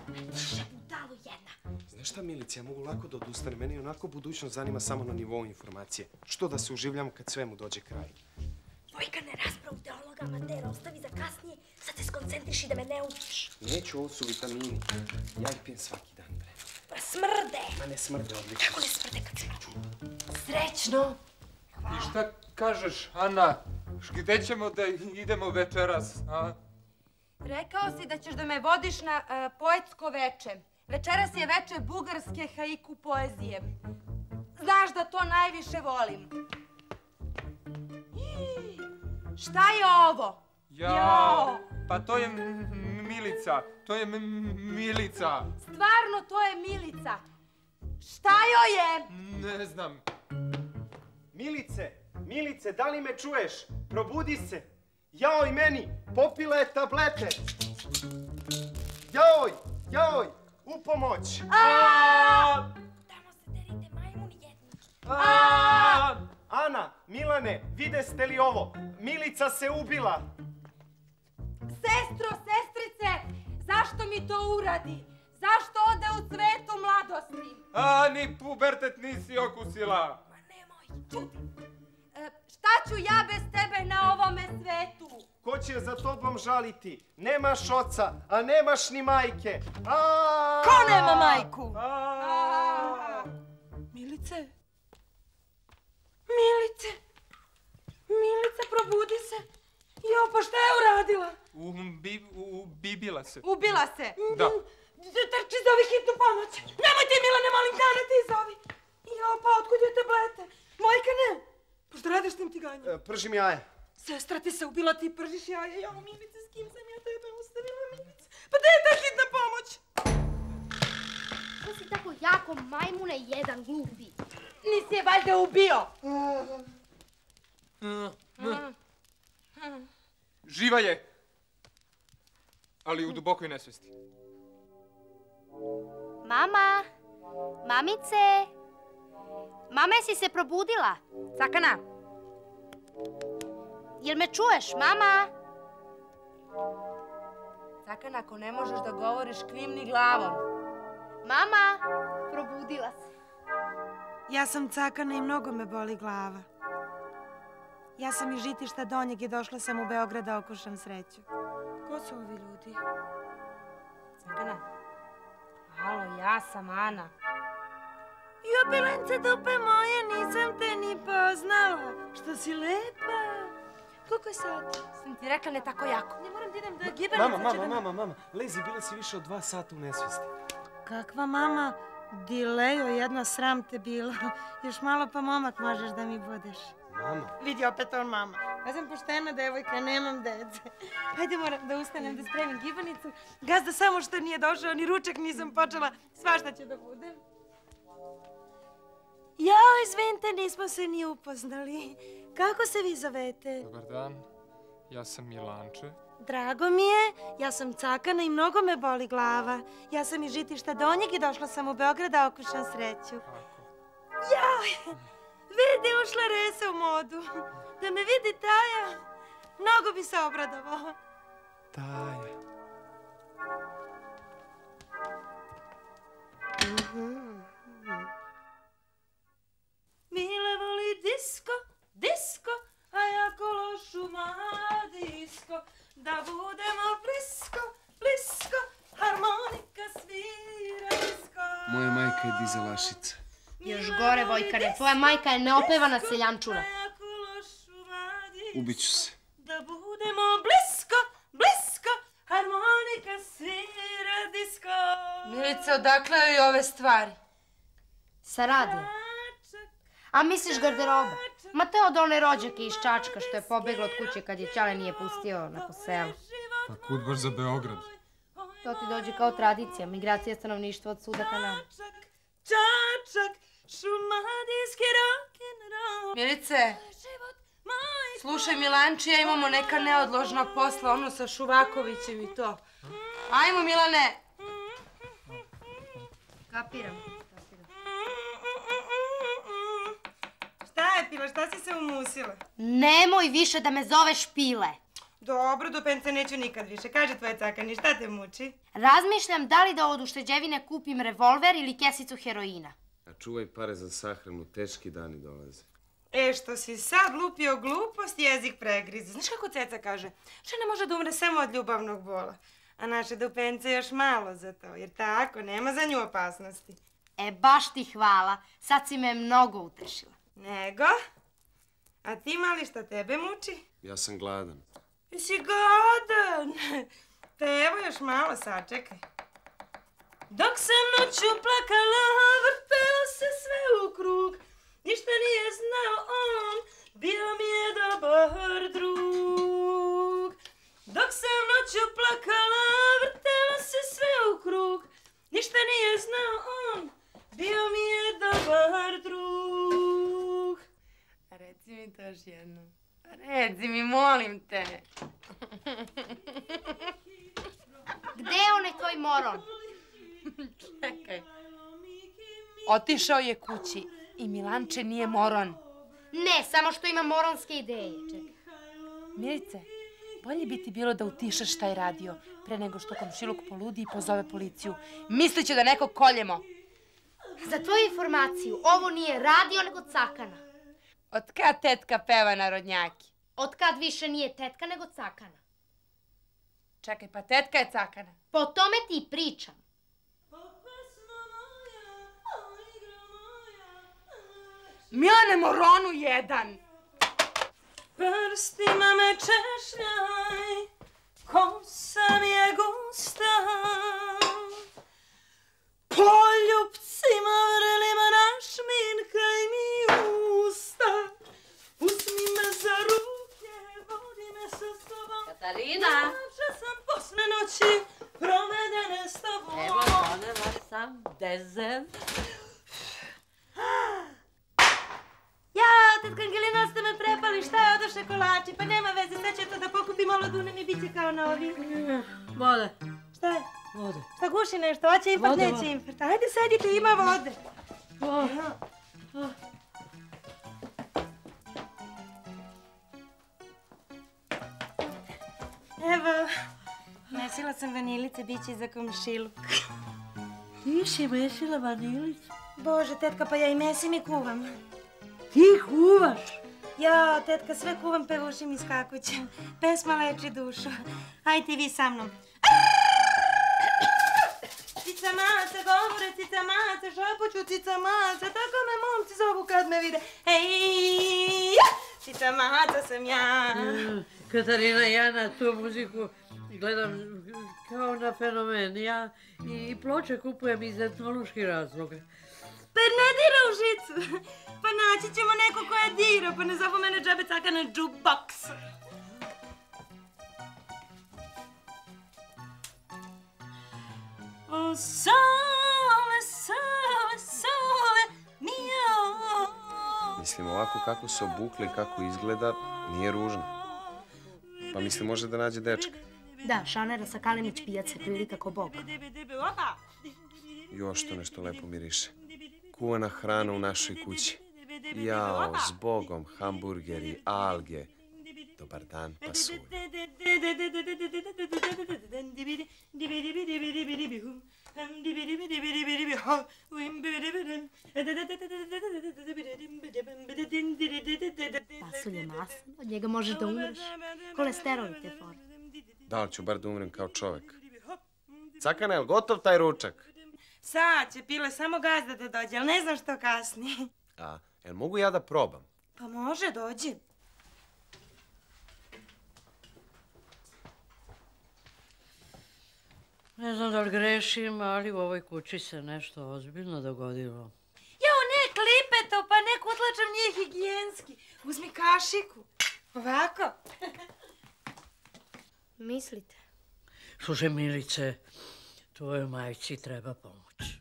Budalo jedna. Znaš šta, Milice, ja mogu lako da odustanem. Mene onako budućnost zanima samo na nivou informacije. Što da se uživljam kad svemu dođe kraj? Vojkane, raspravu teologa Amatera ostavi za kasnije. Sad se skoncentriši da me ne učiš. Neću, ovo su vitamini. Ja ih pijem svaki dan, bre. Pa smrde. Ma ne smrde, odlično. Kako ne smrde kad smrde? Srećno. I šta kažeš, Ana? Gde ćemo da idemo večeras, a? Rekao si da ćeš da me vodiš na poetsko veče. Večeras je veče bugarske haiku poezije. Znaš da to najviše volim. Šta je ovo? Jao, pa to je Milica. To je Milica. Stvarno, to je Milica. Šta joj je? Ne znam. Milice, da li me čuješ? Probudi se. Jaoj meni, popila je tablete. Jaoj, u pomoć. Tamo se derite majmuni jedni. Ana, Milane, videste li ovo? Milica se ubila. Sestro, sestrice, zašto mi to uradi? Zašto ode u cvetu mladosti? A, ni pubertet nisi okusila. Ma nemoj, čuti. Šta ću ja bez tebe na ovome svetu? Ko će za tobom žaliti? Nemaš oca, a nemaš ni majke. Ko nema majku? Milice? Milice, probudi se. Jo, pa šta je uradila? Ubila se. Ubila se? Da. Trči, zovi hitnu pomoć. Nemoj ti, Milane, molim te, Ana, ti zovi. Jo, pa otkud je tablete? Mojka, ne. Pa šta radiš tim ti ganjem? Pržim jaje. Sestra ti se ubila, ti pržiš jaje. Jo, Milice, s kim sam ja tebe ostavila, Milice? Pa gde je ta hitna pomoć? Ko si tako jako majmune jedan glupi? Nisi je valjda ubio. Živa je. Ali u dubokoj nesvesti. Mama, mamice, mama, jesi se probudila? Cakana. Jel me čuješ, mama? Cakana, ako ne možeš da govoriš, klimni glavom. Mama, probudila se. Ja sam Cakana i mnogo me boli glava. Ja sam iz Žitišta Donjeg i došla sam u Beograd da okušam sreću. Ko su ovi ljudi? Cakana. Halo, ja sam Ana. Jopilence dupe moje, nisam te ni poznala. Što si lepa. Koliko je sati? Sam ti rekla ne tako jako. Ne moram da idem da gibanica. Mama, Lezi, bila si više od 2 sata u nesvesti. Kakva mama? Dilejo, jedna sram te bila. Još malo pa momak možeš da mi budeš. Mama. Vidi opet on mama. Ja sam poštena devojka, nemam dece. Hajde, moram da ustanem da spremim gibanicu. Gazda samo što nije došao, ni ručak nisam počela. Svašta će da bude. Jao, izvinite, nismo se ni upoznali. Kako se vi zovete? Dobar dan, ja sam Milanče. Drago mi je, ja sam Cakana i mnogo me boli glava. Ja sam iz Žitišta Donjeg i došla sam u Beograd da okušam sreću. Kako? Jao, vidi, ušla Resa u modu. Da me vidi Taja, mnogo bi se obradovao. Taja. Mile voli disko, disko, a ja kološu disko. Da budemo blisko, blisko, harmonika svira disko. Moja majka je dizelašica. Još gore, Vojkane, tvoja majka je neopevana seljančuna. Ubiću se. Da budemo blisko, blisko, harmonika svira disko. Milice, odakle joj ove stvari? Sa radija. A misliš garderoba? Ma to je od one rođake iz Čačka što je pobegla od kuće kad je Ćale nije pustio na poselu. Pa kud baš za Beograd? To ti dođe kao tradicija, migracija stanovništva od suda ka nama. Čačak, šumadijski rock'n'roll. Milice, slušaj Milančija, imamo neka neodložna posla, ono sa Šuvakovićem i to. Ajmo, Milane. Kapiram. Šta je, Pila, šta si se umusila? Nemoj više da me zoveš Pile. Dobro, do pence neću nikad više. Kaže tvoje cakani, šta te muči? Razmišljam da li da od ušteđevine kupim revolver ili kesicu heroina. A čuvaj pare za sahranu, teški dani dolaze. Što si sad lupio glupost, jezik pregrizu. Znaš kako ceca kaže? Žena može da umre samo od ljubavnog bola. A naše dupence još malo za to, jer tako, nema za nju opasnosti. Baš ti hvala. Sad si me mnogo utešila. Nego? A ti, mali, šta tebe muči? Ja sam gladan. Jesi gladan? Te evo još malo, sačekaj. Dok sam noću plakala, vrtelo se sve u krug. Ništa nije znao on, bio mi je dobar drug. Dok sam noću plakala, vrtelo se sve u krug. Ništa nije znao on, bio mi je dobar drug. Reci mi to još jednom. Reci mi, molim te. Gde je onaj tvoj moron? Čekaj. Otišao je kući i Milanče nije moron. Ne, samo što ima moronske ideje. Čekaj. Milice, bolje bi ti bilo da utišaš taj radio pre nego što komšiluk poludi i pozove policiju. Misliće da nekog koljemo. Za tvoju informaciju, ovo nije radio nego cakana. Od kad tetka peva narodnjaki? Od kad više nije tetka nego cakana. Čekaj, pa tetka je cakana. Po tome ti pričam. Milane, moronu jedan! Prstima me češljaj, kosa mi je gusta. Poljupcima vrelima našminkaj mi usta. Uzmi me za ruke, vodi me sa sobom. Katarina! Najlepša sam posle noći provedene s tobom. Evo, donela sam dezert. Ja, tetka Angelina, ste me prepali, šta je odoše kolači? Pa nema veze, sad će to da pokupim malo dunem i bit će kao novi. Vode. Šta je? Vode. Šta guši nešto, hoće infart, Vode, neće vode. infart. Ajde, sedite, ima vode. Evo, mesila sam vanilice, bit će i za komšiluk. Ti si mesila vanilicu? Bože, tetka, pa ja i mesim i kuvam. Ti kuvaš? Ja, tetka, sve kuvam, pevušim i skakućem. Pesma leči dušu. Ajde i vi sa mnom. Cica maca, govore cica maca, šapuću cica maca, tako me momci zovu kad me vide. Ej, cica maca sam ja. Katarina, ja na tu muziku gledam kao na fenomen. Ja i ploče kupujem iz etnoloških razloga. Pa ne dira u žicu. Pa naći ćemo neko koja dira, pa ne zovu mene džabe caka na jukebox. O sole, sole, sole, mio. Mislim, ovako kako se obukla i kako izgleda, nije ružna. Pa mislim, može da nađe dečka. Da, Šanera sa Kalinić pijace, prilika ko bog. Opa. Još to nešto lepo miriše. Kuvana hrana u našoj kući. Jao, s Bogom, hamburgeri, alge. Dobar dan, pasulj. Pasulj je masno, od njega možeš da umreš. Kolesterol i te fore. Da li ću bar da umrem kao čovek? Cakana, je li gotov taj ručak? Sad će, Pile, samo gazda da dođe, ali ne znam što kasni. A, jel mogu ja da probam? Pa može, dođi. Ne znam da li grešim, ali u ovoj kući se nešto ozbiljno dogodilo. Jao, ne klipeto, pa ne kutlačam, nije higijenski. Uzmi kašiku. Ovako. Mislite? Slušaj, Milice, tvojoj majci treba pomoć.